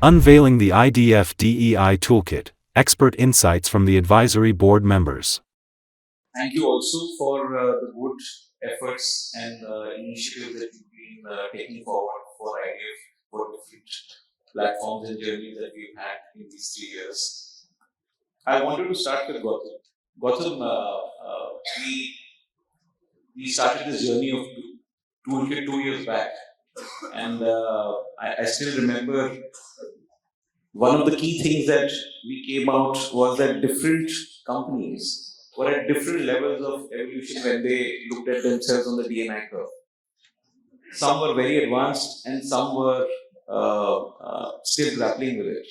Unveiling the IDF DEI Toolkit, expert insights from the advisory board members. Thank you also for the good efforts and initiatives that you've been taking forward for IDF, for different platforms and journeys that we've had in these 3 years. I wanted to start with Gautam. Gautam, we started this journey of Toolkit 2 years back, and I still remember one of the key things that we came out was that different companies were at different levels of evolution when they looked at themselves on the D&I curve. Some were very advanced and some were still grappling with it.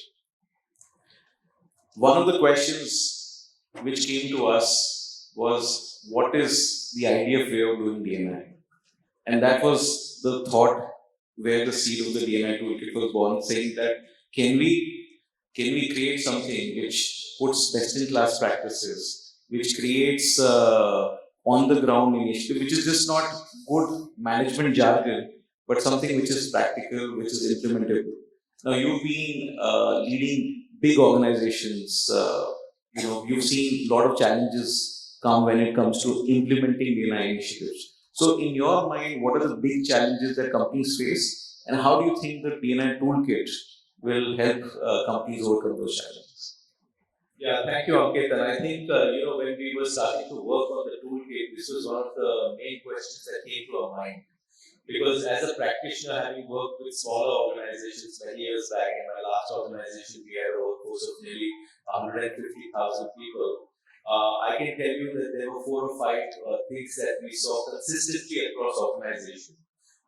One of the questions which came to us was, what is the IDF way of doing D&I? And that was the thought where the seed of the D&I toolkit was born, saying that can we create something which puts best-in-class practices, which creates on-the-ground initiative, which is just not good management jargon, but something which is practical, which is implementable. Now, you've been leading big organizations. You've seen a lot of challenges come when it comes to implementing D&I initiatives. So, in your mind, what are the big challenges that companies face, and how do you think the D&I toolkit will help companies overcome those challenges? Yeah, thank you, Ankit. And I think, when we were starting to work on the toolkit, this was one of the main questions that came to our mind. Because as a practitioner, having worked with smaller organizations many years back, in my last organization, we had a workforce of nearly 150,000 people. I can tell you that there were 4 or 5 things that we saw consistently across organizations.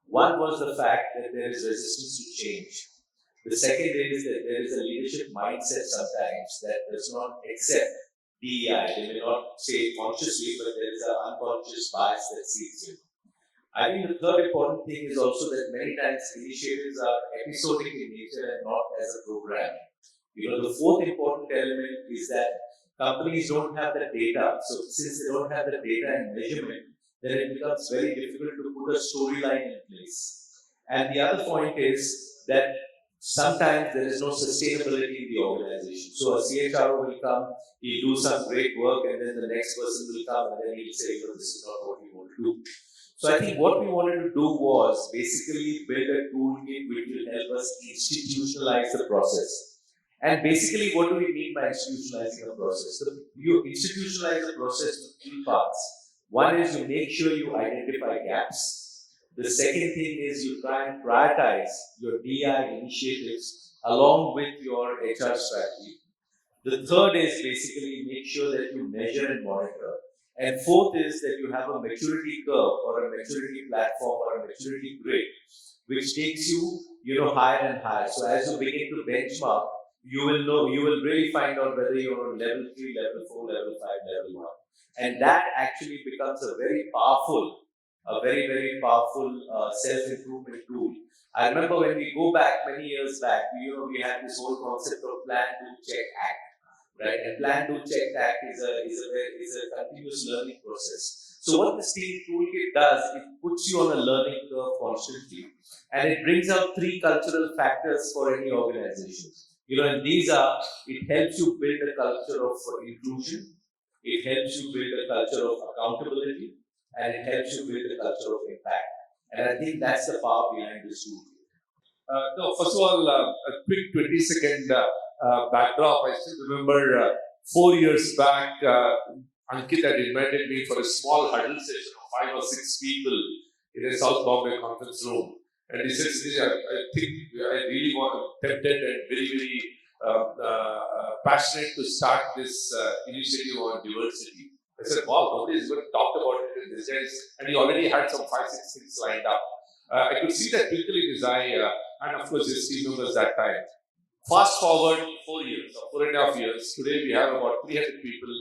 One was the fact that there is resistance to change. The second is that there is a leadership mindset sometimes that does not accept DEI. They may not say it consciously, but there is an unconscious bias that seeps in. I think the third important thing is also that many times initiatives are episodic in nature and not as a program. The fourth important element is that companies don't have the data. So since they don't have the data and measurement, then it becomes very difficult to put a storyline in place. And the other point is that sometimes there is no sustainability in the organization. So a CHRO will come, he'll do some great work, and then the next person will come and then he'll say, this is not what we want to do. So I think what we wanted to do was basically build a toolkit which will help us institutionalize the process. And basically, what do we mean by institutionalizing the process? You institutionalize the process with 3 parts. One is you make sure you identify gaps. The second thing is you try and prioritize your DI initiatives along with your HR strategy. The third is basically make sure that you measure and monitor. And fourth is that you have a maturity curve or a maturity platform or a maturity grid, which takes you, higher and higher. So as you begin to benchmark, you will really find out whether you're on level 3, level 4, level 5, level 1. And that actually becomes a very, very powerful self-improvement tool. I remember when we go back many years back, we had this whole concept of plan, do, check, act. Right? And plan, do, check, act is a continuous learning process. So what the Esteemed Toolkit does, it puts you on a learning curve constantly, and it brings out 3 cultural factors for any organization. And these are, it helps you build a culture of inclusion, it helps you build a culture of accountability, and it helps you build a culture of impact. And I think that's the power behind this toolkit. First of all, a quick 20-second backdrop. I still remember 4 years back, Ankit had invited me for a small huddle session of 5 or 6 people in a South Bombay conference room. And he said, Satish, I think I really tempted and very, very passionate to start this initiative on diversity. I said, wow, nobody's going to talk about it in these days. And he already had some 5, 6 things lined up. I could see that twinkle in his eye, and of course his team members that time. Fast forward 4 years, or 4.5 years, today we have about 300 people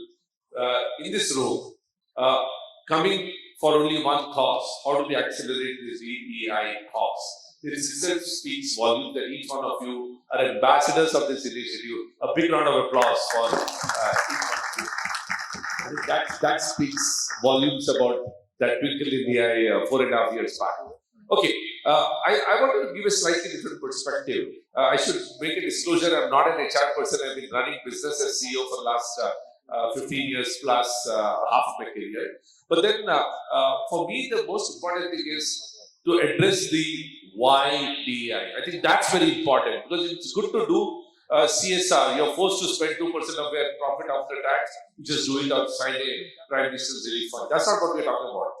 in this room coming for only one cause. How do we accelerate this DEI cause? This itself speaks volumes that each one of you are ambassadors of this initiative. A big round of applause for each one of you. I think that speaks volumes about that twinkle in the eye 4.5 years back. Okay, I want to give a slightly different perspective. I should make a disclosure. I'm not an HR person. I've been running business as CEO for the last 15 years plus, half of my career. But then, for me, the most important thing is to address the why DEI. I think that's very important because it's good to do CSR. You're forced to spend 2% of your profit after tax. You just do it outside a Prime Minister's Relief Fund. That's not what we're talking about.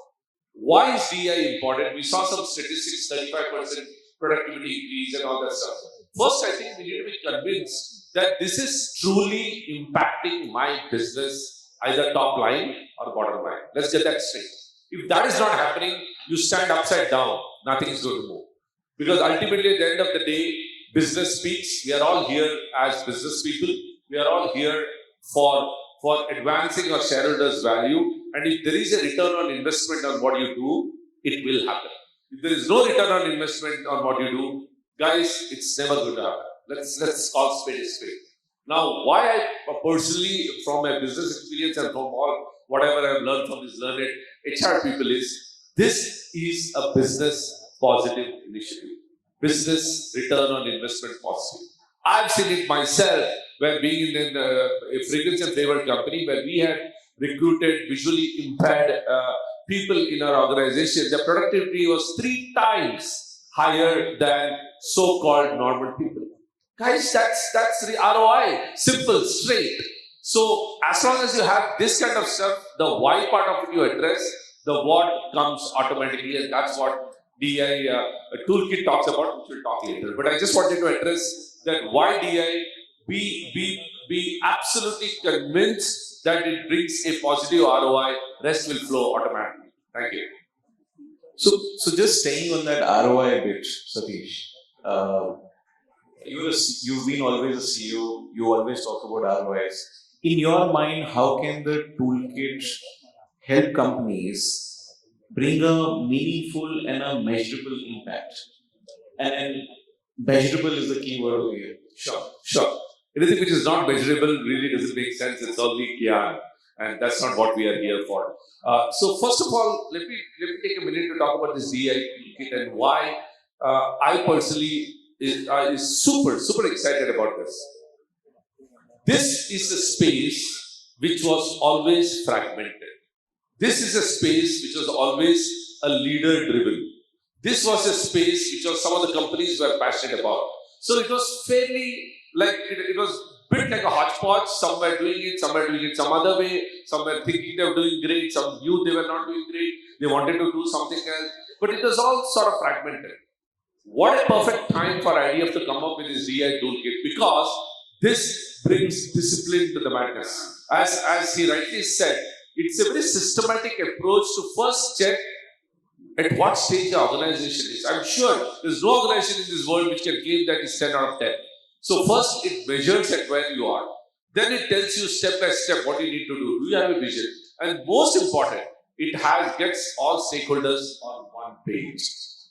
Why is DEI important? We saw some statistics, 35% productivity increase and all that stuff. First, I think we need to be convinced that this is truly impacting my business, either top line or bottom line. Let's get that straight. If that is not happening, you stand upside down, nothing is going to move. Because ultimately, at the end of the day, business speaks. We are all here as business people. We are all here for advancing our shareholders' value. And if there is a return on investment on what you do, it will happen. If there is no return on investment on what you do, guys, it's never going to happen. Let's call spade a spade. Now, why I personally, from my business experience and from all whatever I've learned from these learned HR people is, this is a business positive initiative. Business return on investment positive. I've seen it myself when being in a fragrance and flavored company where we had recruited visually impaired people in our organization. The productivity was 3 times higher than so-called normal people. Guys, that's the ROI. Simple, straight. So as long as you have this kind of stuff, the why part of it you address, the what comes automatically, and that's what DEI toolkit talks about, which we'll talk later. But I just wanted to address that why DEI, be absolutely convinced that it brings a positive ROI, rest will flow automatically. Thank you. So just staying on that ROI bit, Satish, you've been always a CEO, you always talk about ROIs. In your mind, how can the toolkit help companies bring a meaningful and a measurable impact? And measurable is the key word over here. Sure. Anything which is not measurable really doesn't make sense. It's only yarn, and that's not what we are here for. So first of all, let me take a minute to talk about this DEI toolkit and why I personally is super excited about this. This is a space which was always fragmented. This is a space which was always a leader-driven. This was a space which was some of the companies were passionate about. So it was fairly like it was built like a hodgepodge. Some were doing it some other way. Some were thinking they were doing great. Some knew they were not doing great. They wanted to do something else. But it was all sort of fragmented. What a perfect time for IDF to come up with this DEI toolkit, because this brings discipline to the madness. As he rightly said, it's a very systematic approach to first check at what stage the organization is. I'm sure there's no organization in this world which can claim that it's 10 out of 10. So first it measures at where you are. Then it tells you step by step what you need to do. Do you have a vision? And most important, it gets all stakeholders on one page.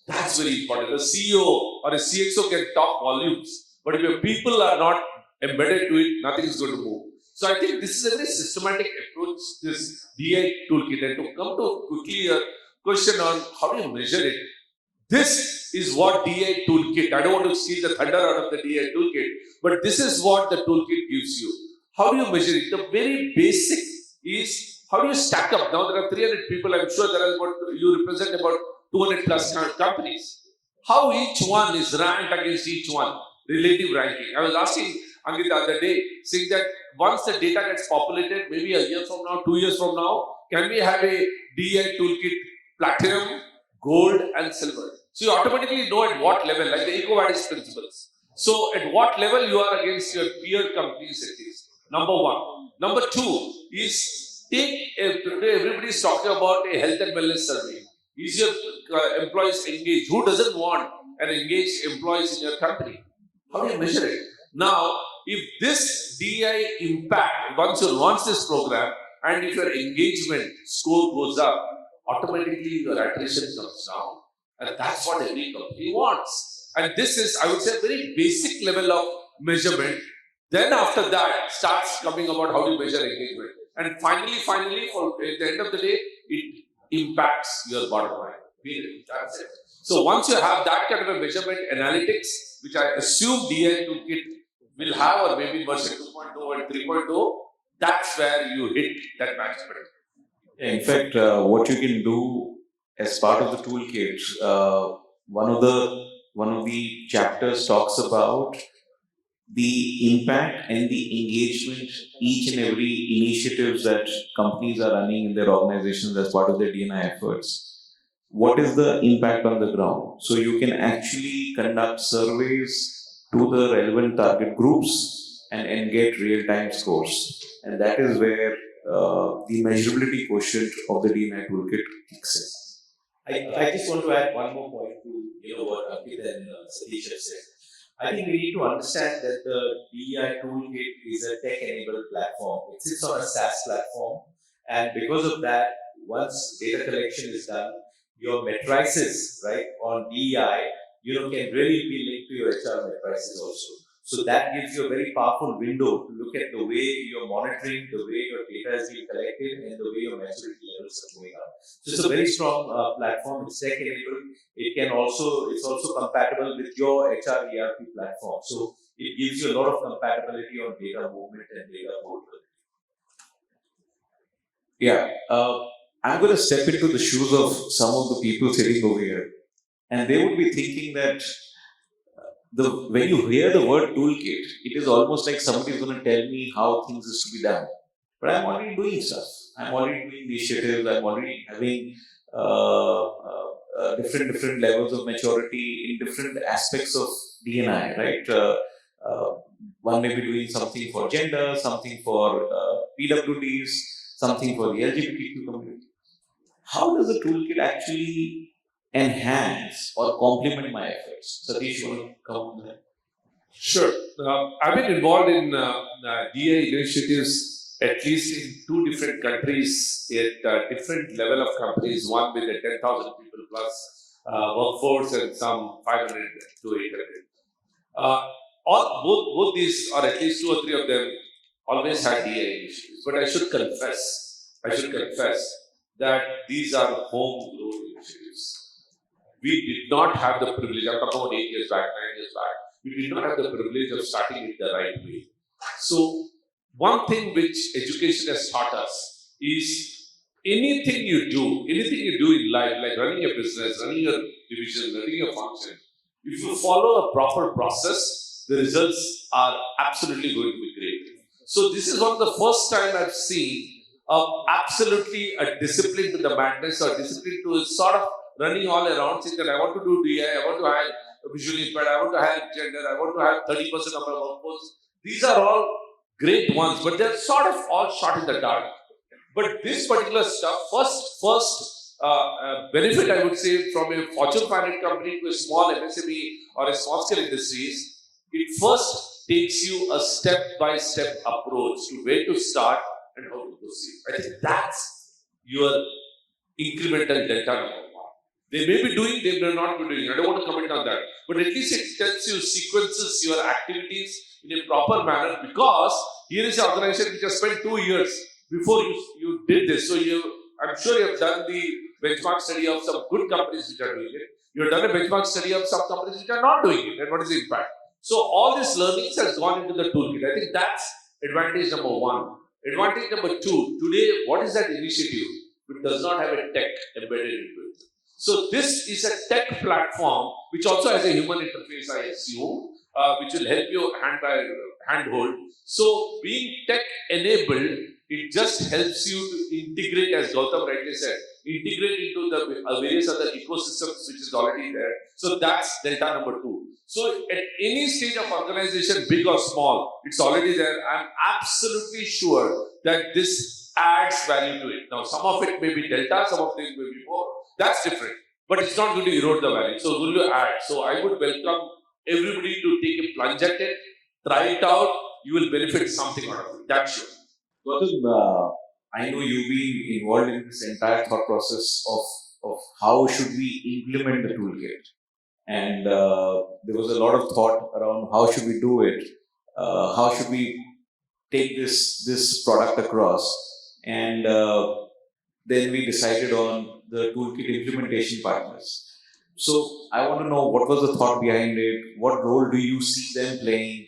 That's very important. A CEO or a CXO can talk volumes, but if your people are not embedded to it, nothing is going to move. So I think this is a very systematic approach, this DEI toolkit. And to come to quickly a question on how do you measure it, this is what DEI toolkit, I don't want to steal the thunder out of the DEI toolkit, but this is what the toolkit gives you. How do you measure it? The very basic is, how do you stack up? Now there are 300 people, I'm sure there are you represent about 200 plus companies. How each one is ranked against each one, relative ranking. I was asking Ankit the other day, saying that once the data gets populated, maybe a year from now, 2 years from now, can we have a DEI toolkit platinum, gold and silver? So you automatically know at what level, like the EcoVadis principles. So at what level you are against your peer companies at least. Number one. Number two is today everybody is talking about a health and wellness survey. Is your employees engaged? Who doesn't want an engaged employees in your company? How do you measure it? Now, if this DEI impact, once you launch this program, and if your engagement score goes up, automatically your attrition comes down. And that's what every company wants. And this is, I would say, a very basic level of measurement. Then after that, starts coming about how do you measure engagement. And finally, for at the end of the day, it impacts your bottom line. Period. That's it. So once you have that kind of a measurement analytics, which I assume DEI Toolkit will have, or maybe version 2.0 and 3.0, that's where you hit that management. In fact, what you can do as part of the toolkit, one of the chapters talks about the impact and the engagement, each and every initiatives that companies are running in their organizations as part of their D&I efforts. What is the impact on the ground? So you can actually conduct surveys to the relevant target groups and get real-time scores. And that is where the measurability quotient of the D&I toolkit kicks in. I just want to add one more point to what Ankit and Satish have said. I think we need to understand that the DEI toolkit is a tech-enabled platform. It sits on a SaaS platform, and because of that, once data collection is done, your matrices, right, on DEI, can really be linked to your HR matrices also. So that gives you a very powerful window to look at the way you're monitoring, the way your data is being collected, and the way your maturity levels are going up. So it's a very strong platform. It's tech-enabled. It's also compatible with your HR ERP platform. So it gives you a lot of compatibility on data movement and data portability. Yeah, I'm going to step into the shoes of some of the people sitting over here, and they would be thinking that when you hear the word toolkit, it is almost like somebody is going to tell me how things is to be done. But I'm already doing stuff. I'm already doing initiatives. I'm already having different levels of maturity in different aspects of D&I, right? One may be doing something for gender, something for PWDs, something for the LGBTQ community. How does the toolkit actually enhance or complement my efforts? Satish, you want to come on that? Sure. I've been involved in DEI initiatives at least in 2 different countries at different level of companies, one with a 10,000 people plus workforce and some 500 to 800. Both these, or at least 2 or 3 of them, always had DEI initiatives. But I should confess that these are homegrown initiatives. We did not have the privilege, I'm talking about 8 years back, 9 years back, we did not have the privilege of starting it the right way. So, one thing which education has taught us is anything you do in life, like running a business, running a division, running a function, if you follow a proper process, the results are absolutely going to be great. So, this is one of the first time I've seen absolutely a discipline to the madness, or discipline to sort of running all around, saying that I want to do DI, I want to have visually impaired, I want to have gender, I want to have 30% of my workforce. These are all great ones, but they're sort of all shot in the dark. But this particular stuff, first benefit I would say from a Fortune 500 company to a small MSME or a small scale industries, it first takes you a step-by-step approach to where to start and how to proceed. I think that's your incremental delta number 1. They may be doing, they may not be doing. I don't want to comment on that. But at least it tells you, sequences your activities in a proper manner, because here is an organization which has spent 2 years before you did this. So I'm sure you have done the benchmark study of some good companies which are doing it. You have done a benchmark study of some companies which are not doing it, and what is the impact. So all these learnings has gone into the toolkit. I think that's advantage number 1. Advantage number 2, today what is that initiative which does not have a tech embedded into it? So this is a tech platform which also has a human interface, I assume, which will help you handhold. So being tech enabled, it just helps you to integrate, as Gautam rightly said, integrate into the various other ecosystems which is already there. So that's delta number 2. So at any stage of organization, big or small, it's already there. I'm absolutely sure that this adds value to it. Now, some of it may be delta, some of it may be more. That's different. But it's not going to erode the value. So, going to add. So, I would welcome everybody to take a plunge at it, try it out. You will benefit something out of it. That's sure. Gautam, I know you've been involved in this entire thought process of how should we implement the toolkit. And there was a lot of thought around how should we do it, how should we take this product across. And then we decided on the toolkit implementation partners. So I want to know what was the thought behind it. What role do you see them playing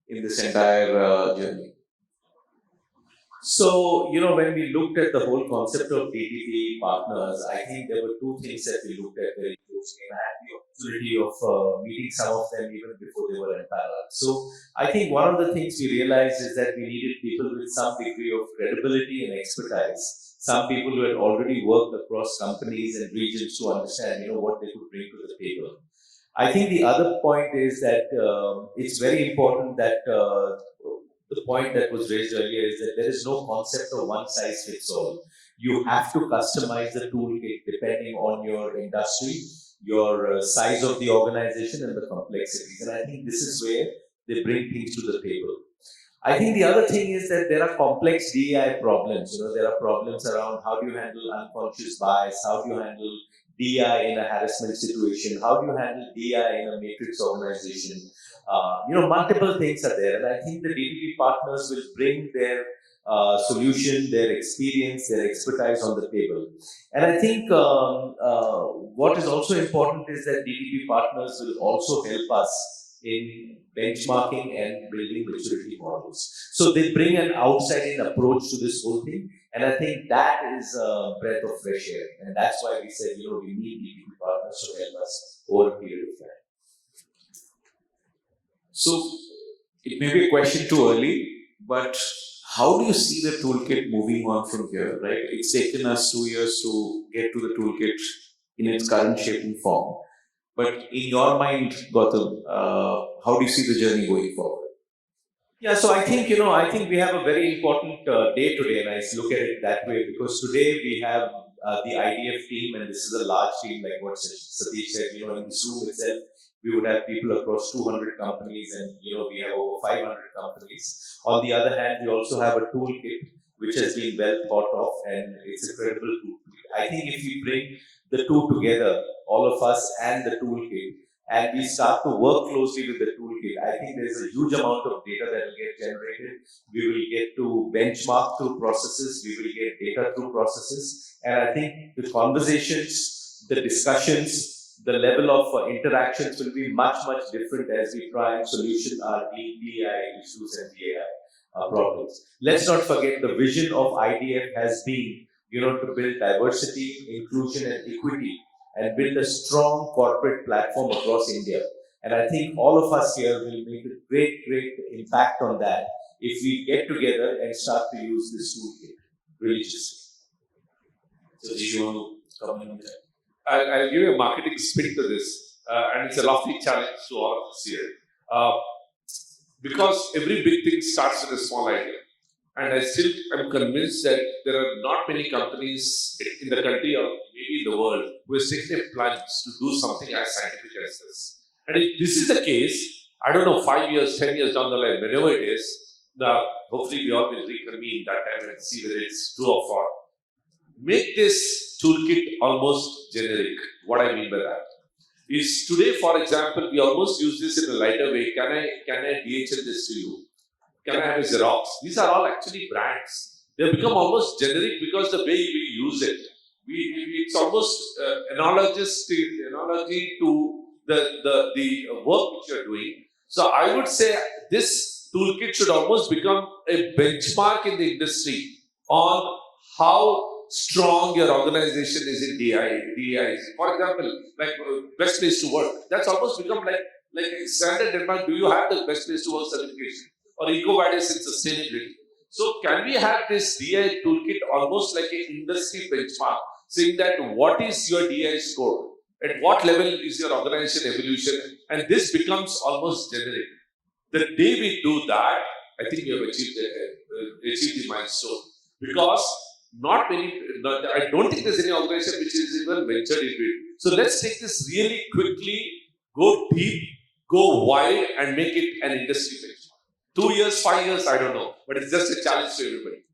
in this entire journey? So, when we looked at the whole concept of DTP partners, I think there were two things that we looked at very closely, and I had the opportunity of meeting some of them even before they were empaneled. So, I think one of the things we realized is that we needed people with some degree of credibility and expertise, some people who had already worked across companies and regions to understand, what they could bring to the table. I think the other point is that it's very important that the point that was raised earlier is that there is no concept of one size fits all. You have to customize the toolkit depending on your industry, your size of the organization, and the complexities. And I think this is where they bring things to the table. I think the other thing is that there are complex DEI problems. There are problems around how do you handle unconscious bias, how do you handle DEI in a harassment situation, how do you handle DEI in a matrix organization. Multiple things are there, and I think the DTP partners will bring their solution, their experience, their expertise on the table. And I think what is also important is that DTP partners will also help us in benchmarking and building maturity models. So they bring an outside-in approach to this whole thing, and I think that is a breath of fresh air, and that's why we said, we need DTP partners to help us over a period of time. So it may be a question too early, but how do you see the toolkit moving on from here, right? It's taken us 2 years to get to the toolkit in its current shape and form. But in your mind, Gautam, how do you see the journey going forward? Yeah, so I think, we have a very important day today, and I look at it that way, because today we have the IDF team, and this is a large team, like what Satish said, in Zoom itself, we would have people across 200 companies, and, we have over 500 companies. On the other hand, we also have a toolkit, which has been well thought of, and it's a credible toolkit. I think if we bring the two together, all of us and the toolkit, and we start to work closely with the toolkit, I think there's a huge amount of data that will get generated. We will get to benchmark through processes, we will get data through processes, and I think the conversations, the discussions, the level of interactions will be much, much different as we try and solution our DEI issues and DEI problems. Let's not forget the vision of IDF has been, to build diversity, inclusion, and equity, and build a strong corporate platform across India. And I think all of us here will make a great, great impact on that if we get together and start to use this toolkit religiously. So, do you want to comment on that? I'll give you a marketing spin to this, and it's a lofty challenge to all of us here. Because every big thing starts with a small idea. And I still am convinced that there are not many companies in the country or maybe in the world who have taken a plunge to do something as scientific as this. And if this is the case, I don't know, 5 years, 10 years down the line, whenever it is, hopefully we all will reconvene that time and see whether it's true or false. Make this toolkit almost generic. What I mean by that is today, for example, we almost use this in a lighter way. Can I DHL this to you? Can I have a Xerox? These are all actually brands. They become almost generic because the way we use it. It's almost analogy to the work which you are doing. So I would say this toolkit should almost become a benchmark in the industry on how strong your organization is in DEI. For example, like best place to work. That's almost become like a standard Denmark. Do you have the best place to work certification? Or EcoVadis in sustainability. So can we have this DEI toolkit almost like an industry benchmark, saying that what is your DEI score? At what level is your organization evolution? And this becomes almost generic. The day we do that, I think we have achieved the milestone. Because I don't think there's any organization which is even ventured into it. So let's take this really quickly, go deep, go wide, and make it an industry benchmark. 2 years, 5 years, I don't know, but it's just a challenge to everybody.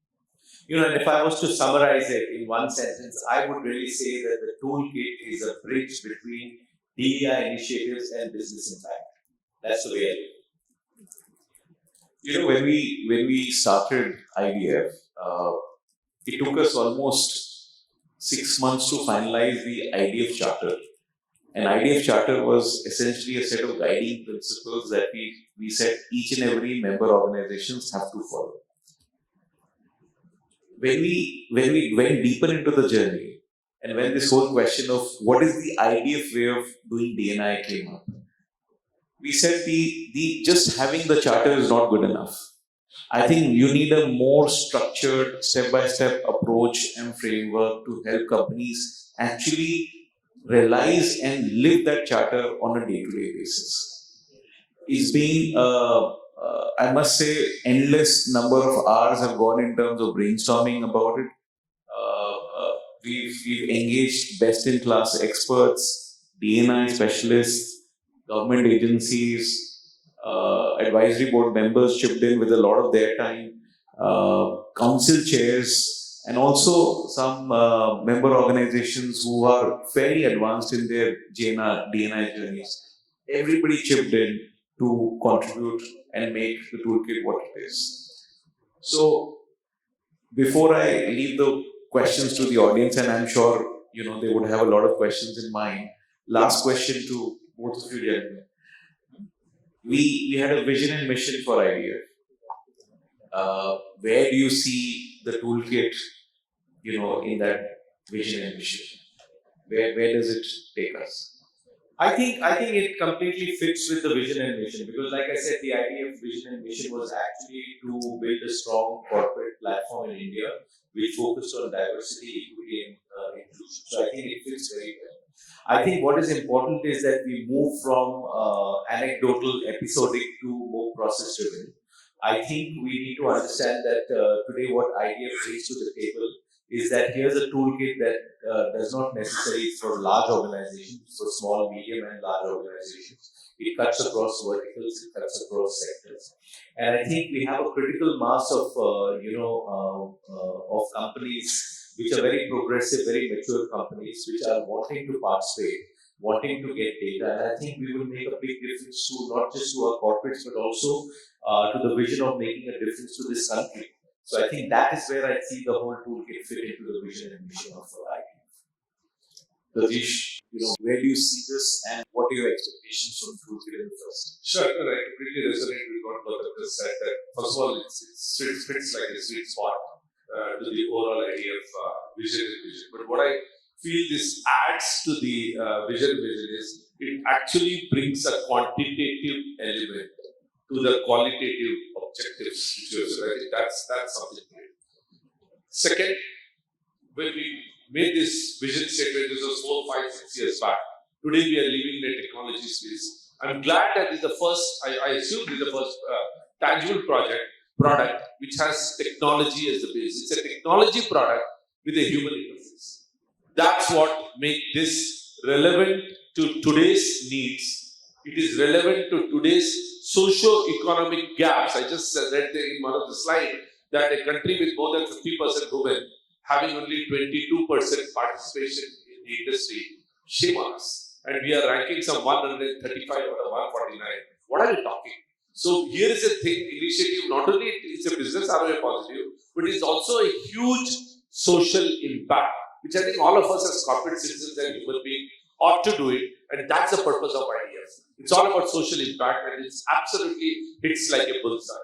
And if I was to summarize it in one sentence, I would really say that the toolkit is a bridge between DEI initiatives and business impact. That's the way I do it. When we started IDF, it took us almost 6 months to finalize the IDF charter. An IDF charter was essentially a set of guiding principles that we said each and every member organizations have to follow. When we went deeper into the journey, and when this whole question of what is the IDF way of doing D&I came up, we said the just having the charter is not good enough. I think you need a more structured, step-by-step approach and framework to help companies actually realize and live that charter on a day-to-day basis. It's been, I must say, endless number of hours have gone in terms of brainstorming about it. We've engaged best-in-class experts, D&I specialists, government agencies, advisory board members chipped in with a lot of their time, council chairs, and also some member organizations who are fairly advanced in their D&I journeys. Everybody chipped in to contribute and make the toolkit what it is. So, before I leave the questions to the audience, and I'm sure they would have a lot of questions in mind. Last question to both of you gentlemen. We had a vision and mission for IDF. Where do you see the toolkit, in that vision and mission? Where does it take us? I think it completely fits with the vision and mission, because like I said, the idea of vision and mission was actually to build a strong corporate platform in India which focused on diversity, equity and inclusion. So I think it fits very well. I think what is important is that we move from anecdotal, episodic to more process driven. I think we need to understand that today what IDF brings to the table is that here's a toolkit that does not necessarily for large organizations, for small, medium and large organizations. It cuts across verticals, it cuts across sectors. And I think we have a critical mass of, of companies which are very progressive, very mature companies, which are wanting to participate, wanting to get data. And I think we will make a big difference to not just to our corporates, but also to the vision of making a difference to this country. So I think that is where I see the whole toolkit fit into the vision and mission of IDF. Satish, where do you see this and what are your expectations from toolkit in the first? Sure, I completely resonate with what Gautam just said. That first of all, it fits like a sweet spot to the overall idea of vision and mission. But what I feel this adds to the vision is it actually brings a quantitative element to the qualitative objectives. So I think that's something great. Second, when we made this vision statement, this was 4, 5, 6 years back. Today we are living in a technology space. I'm glad that this is the first, I assume this is the first tangible product which has technology as the base. It's a technology product with a human interface. That's what makes this relevant to today's needs. It is relevant to today's socio-economic gaps. I just read in one of the slides that a country with more than 50% women having only 22% participation in the industry, shame on us. And we are ranking some 135 out of 149. What are we talking? So here is a thing, initiative, not only it's a business ROI positive, but it's also a huge social impact, which I think all of us as corporate citizens and human beings ought to do it. And that's the purpose of IDF. It's all about social impact and it's absolutely hits like a bullseye.